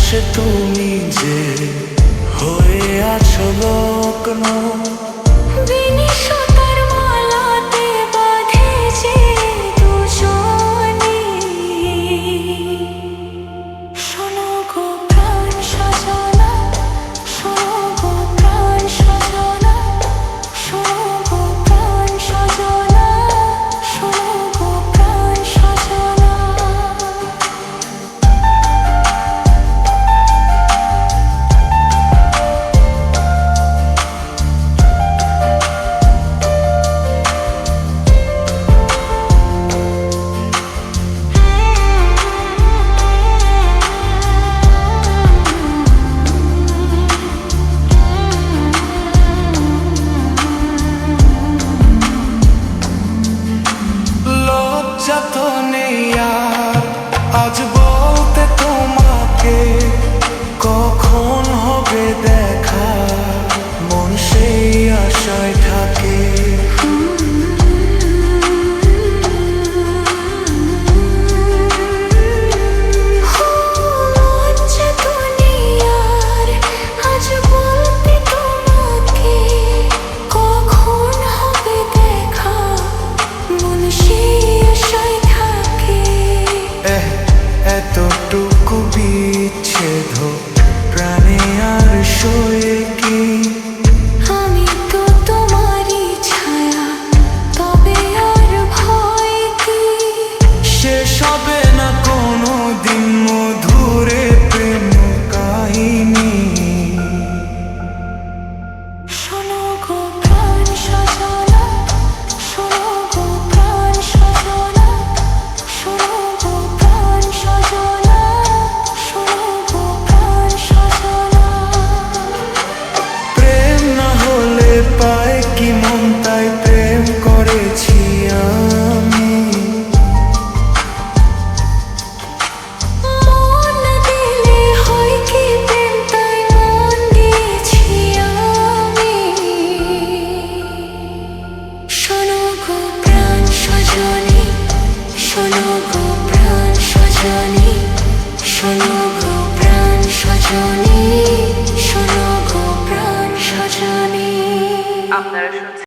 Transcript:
আকাশে তুমি যে হয়ে আছো লগ্ন, বিনিশতার মালাতে বাঁধেছে দুজনে। শোনো গো প্রাণ সজনা, শোনো গো প্রাণ সজনা, শোনো গো প্রাণ সজনা, শোনো গো প্রাণ সজনা। লজ্জা তো নেই আর আজ বলতে তোমাকে, কখন হবে দেখা মন সেই আশায় থাকে। লজ্জা তো নেই আর আজ বলতে তোমাকে, কখন হবে দেখা মন সেই আশায় থাকে। এতটুকু বিচ্ছেদ প্রাণে আর সয়ে কি, আমি তো তোমারই ছায়া, তবে আর ভয় কি? শেষ হবে না কোনো দিন মধুরে প্রেম কাহিনী। শোনো গো প্রাণ সজনা, শোনো গো প্রাণ সজনা, শোনো গো প্রাণ সজনা, শোনো গো প্রাণ সজনা। প্রেম না হলে পায় কি মন, তাই প্রেম করেছি আমি। মন দিলে হয় কি প্রেম, তাই মন দিয়েছি আমি। শোনো গো প্রাণ সজনী, শোনো গো প্রাণ সজনী, শোনো গো প্রাণ সজনী, শোনো গো প্রাণ সজনী। আপনারা শুনছেন